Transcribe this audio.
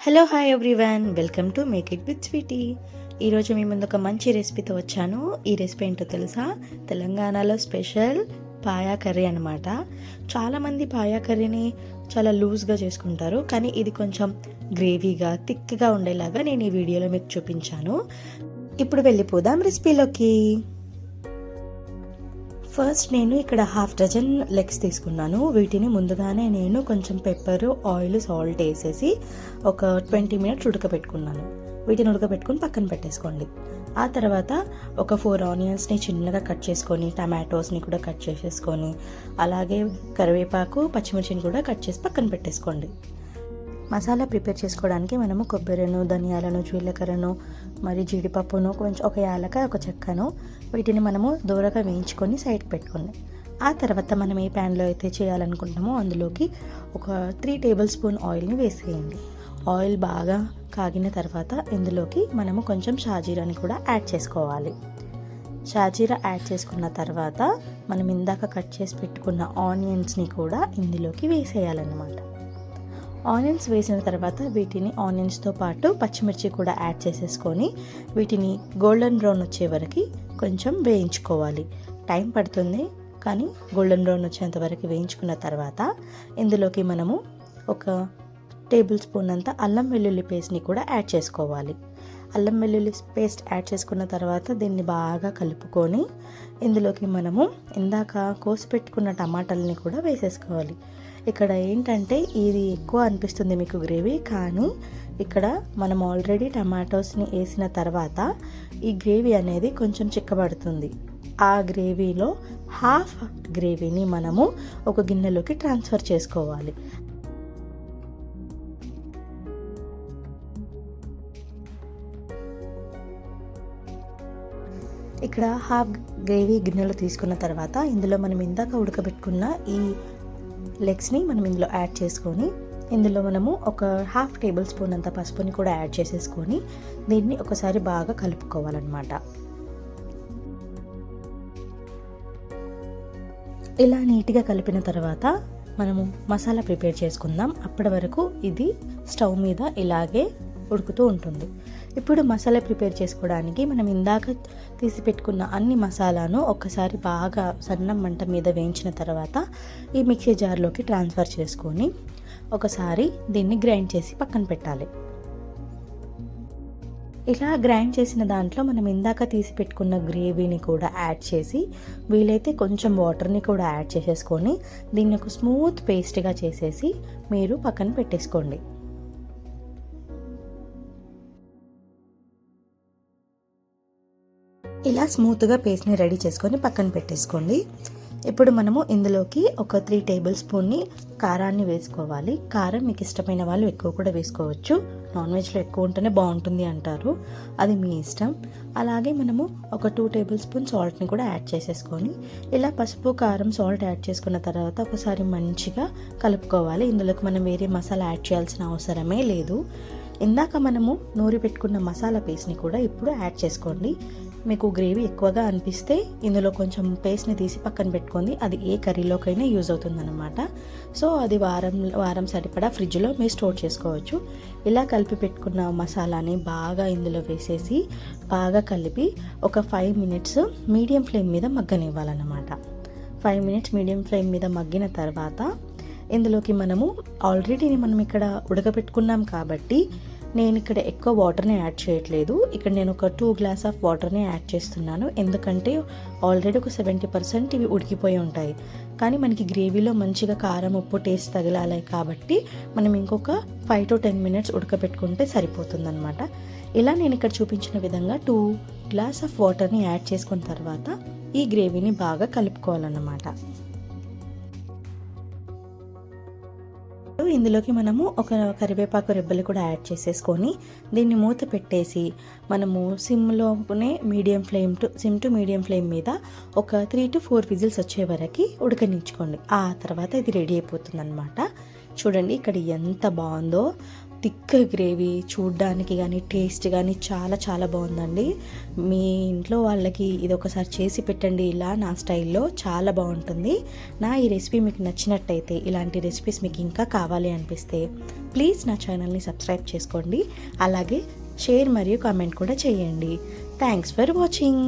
Hello hi everyone, welcome to make it with Sweety. ఈరోజు మీ ముందు ఒక మంచి రెసిపీతో వచ్చాను. ఈ రెసిపీ ఏంటో తెలుసా? తెలంగాణలో స్పెషల్ పాయా కర్రీ అనమాట. చాలామంది పాయా కర్రీని చాలా లూజ్గా చేసుకుంటారు, కానీ ఇది కొంచెం గ్రేవీగా థిక్గా ఉండేలాగా నేను ఈ వీడియోలో మీకు చూపించాను. ఇప్పుడు వెళ్ళిపోదాం రెసిపీలోకి. ఫస్ట్ నేను ఇక్కడ 1/2 డజన్ లెగ్స్ తీసుకున్నాను. వీటిని ముందుగానే నేను కొంచెం పెప్పర్, ఆయిల్, సాల్ట్ వేసేసి ఒక 20 మినిట్స్ ఉడకబెట్టుకున్నాను. వీటిని ఉడకబెట్టుకుని పక్కన పెట్టేసుకోండి. ఆ తర్వాత ఒక 4 ఆనియన్స్ని చిన్నగా కట్ చేసుకొని, టమాటోస్ని కూడా కట్ చేసేసుకొని, అలాగే కరివేపాకు, పచ్చిమిర్చిని కూడా కట్ చేసి పక్కన పెట్టేసుకోండి. మసాలా ప్రిపేర్ చేసుకోవడానికి మనము కొబ్బరిను, ధనియాలను, జీలకర్రను, మరి జీడిపప్పును, కొంచెం ఒక యాలకాయ, ఒక చెక్కను, వీటిని మనము దూరగా వేయించుకొని సైడ్కి పెట్టుకోండి. ఆ తర్వాత మనం ఏ ప్యాన్లో అయితే చేయాలనుకుంటామో అందులోకి ఒక 3 టేబుల్ స్పూన్ ఆయిల్ని వేసేయండి. ఆయిల్ బాగా కాగిన తర్వాత ఇందులోకి మనము కొంచెం షాజీరాని కూడా యాడ్ చేసుకోవాలి. షాజీరా యాడ్ చేసుకున్న తర్వాత మనం ఇందాక కట్ చేసి పెట్టుకున్న ఆనియన్స్ని కూడా ఇందులోకి వేసేయాలన్నమాట. ఆనియన్స్ వేసిన తర్వాత వీటిని ఆనియన్స్తో పాటు పచ్చిమిర్చి కూడా యాడ్ చేసేసుకొని వీటిని గోల్డెన్ బ్రౌన్ వచ్చే వరకు కొంచెం వేయించుకోవాలి. టైం పడుతుంది, కానీ గోల్డెన్ బ్రౌన్ వచ్చేంత వరకు వేయించుకున్న తర్వాత ఇందులోకి మనము ఒక టేబుల్ స్పూన్ అంత అల్లం వెల్లుల్లి పేస్ట్ని కూడా యాడ్ చేసుకోవాలి. అల్లం వెల్లుల్లి పేస్ట్ యాడ్ చేసుకున్న తర్వాత దీన్ని బాగా కలుపుకొని ఇందులోకి మనము ఇందాక కోసి పెట్టుకున్న టమాటాలని కూడా వేసేసుకోవాలి. ఇక్కడ ఏంటంటే ఇది ఎక్కువ అనిపిస్తుంది మీకు గ్రేవీ, కానీ ఇక్కడ మనం ఆల్రెడీ టమాటోస్ని వేసిన తర్వాత ఈ గ్రేవీ అనేది కొంచెం చిక్కబడుతుంది. ఆ గ్రేవీలో హాఫ్ గ్రేవీని మనము ఒక గిన్నెలోకి ట్రాన్స్ఫర్ చేసుకోవాలి. ఇక్కడ హాఫ్ గ్రేవీ గిన్నెలో తీసుకున్న తర్వాత ఇందులో మనం ఇందాక ఉడకబెట్టుకున్న ఈ లెగ్స్ని మనం ఇందులో యాడ్ చేసుకొని ఇందులో మనము ఒక 1/2 టేబుల్ స్పూన్ అంత పసుపుని కూడా యాడ్ చేసేసుకొని దీన్ని ఒకసారి బాగా కలుపుకోవాలన్నమాట. ఇలా నీట్గా కలిపిన తర్వాత మనము మసాలా ప్రిపేర్ చేసుకుందాం. అప్పటి వరకు ఇది స్టవ్ మీద ఇలాగే ఉడుకుతూ ఉంటుంది. ఇప్పుడు మసాలా ప్రిపేర్ చేసుకోవడానికి మనం ఇందాక తీసి పెట్టుకున్న అన్ని మసాలాను ఒకసారి బాగా సన్నం మంట మీద వేయించిన తర్వాత ఈ మిక్సీ జార్లోకి ట్రాన్స్ఫర్ చేసుకొని ఒకసారి దీన్ని గ్రైండ్ చేసి పక్కన పెట్టాలి. ఇలా గ్రైండ్ చేసిన దాంట్లో మనం ఇందాక తీసి పెట్టుకున్న గ్రేవీని కూడా యాడ్ చేసి వీలైతే కొంచెం వాటర్ని కూడా యాడ్ చేసేసుకొని దీన్ని ఒక స్మూత్ పేస్ట్గా చేసేసి మీరు పక్కన పెట్టేసుకోండి. ఇలా స్మూత్గా పేస్ట్ని రెడీ చేసుకొని పక్కన పెట్టేసుకోండి. ఇప్పుడు మనము ఇందులోకి ఒక 3 టేబుల్ స్పూన్ని కారాన్ని వేసుకోవాలి. కారం మీకు ఇష్టమైన వాళ్ళు ఎక్కువ కూడా వేసుకోవచ్చు. నాన్ వెజ్లో ఎక్కువ ఉంటేనే బాగుంటుంది అంటారు, అది మీ ఇష్టం. అలాగే మనము ఒక 2 టేబుల్ స్పూన్ సాల్ట్ని కూడా యాడ్ చేసేసుకొని ఇలా పసుపు, కారం, సాల్ట్ యాడ్ చేసుకున్న తర్వాత ఒకసారి మంచిగా కలుపుకోవాలి. ఇందులోకి మనం వేరే మసాలా యాడ్ చేయాల్సిన అవసరమే లేదు. ఇందాక మనము నూరి పెట్టుకున్న మసాలా పేస్ట్ని కూడా ఇప్పుడు యాడ్ చేసుకోండి. మీకు గ్రేవీ ఎక్కువగా అనిపిస్తే ఇందులో కొంచెం పేస్ట్ని తీసి పక్కన పెట్టుకోండి. అది ఏ కర్రీలోకైనా యూజ్ అవుతుందన్నమాట. సో అది వారం సరిపడా ఫ్రిడ్జ్లో మీరు స్టోర్ చేసుకోవచ్చు. ఇలా కలిపి పెట్టుకున్న మసాలాని బాగా ఇందులో వేసేసి బాగా కలిపి ఒక 5 మినిట్స్ మీడియం ఫ్లేమ్ మీద మగ్గనివ్వాలన్నమాట. 5 మినిట్స్ మీడియం ఫ్లేమ్ మీద మగ్గిన తర్వాత ఇందులోకి మనము ఆల్రెడీ మనం ఇక్కడ ఉడకబెట్టుకున్నాం కాబట్టి నేను ఇక్కడ ఎక్కువ వాటర్ని యాడ్ చేయట్లేదు. ఇక్కడ నేను ఒక 2 గ్లాస్ ఆఫ్ వాటర్ని యాడ్ చేస్తున్నాను. ఎందుకంటే ఆల్రెడీ ఒక 70% ఇవి ఉడికిపోయి ఉంటాయి, కానీ మనకి గ్రేవీలో మంచిగా కారం, ఉప్పు టేస్ట్ తగిలాలి కాబట్టి మనం ఇంకొక 5 to 10 మినిట్స్ ఉడకబెట్టుకుంటే సరిపోతుందన్నమాట. ఇలా నేను ఇక్కడ చూపించిన విధంగా 2 గ్లాస్ ఆఫ్ వాటర్ని యాడ్ చేసుకున్న తర్వాత ఈ గ్రేవీని బాగా కలుపుకోవాలన్నమాట. ఇందులోకి మనము ఒక కరివేపాకు రెబ్బలు కూడా యాడ్ చేసేసుకొని దీన్ని మూత పెట్టేసి మనము సిమ్ టు మీడియం ఫ్లేమ్ మీద ఒక 3 to 4 విజిల్స్ వచ్చే వరకు ఉడకనించుకోండి. ఆ తర్వాత ఇది రెడీ అయిపోతుంది అనమాట. చూడండి ఇక్కడ ఎంత బాగుందో. థిక్ గ్రేవీ, చూడ్డానికి కానీ టేస్ట్ కానీ చాలా చాలా బాగుందండి. మీ ఇంట్లో వాళ్ళకి ఇది ఒకసారి చేసి పెట్టండి, ఇలా నా స్టైల్లో చాలా బాగుంటుంది. నా ఈ రెసిపీ మీకు నచ్చినట్టయితే, ఇలాంటి రెసిపీస్ మీకు ఇంకా కావాలి అనిపిస్తే ప్లీజ్ నా ఛానల్ని సబ్స్క్రైబ్ చేసుకోండి. అలాగే షేర్ మరియు కామెంట్ కూడా చేయండి. Thanks for watching.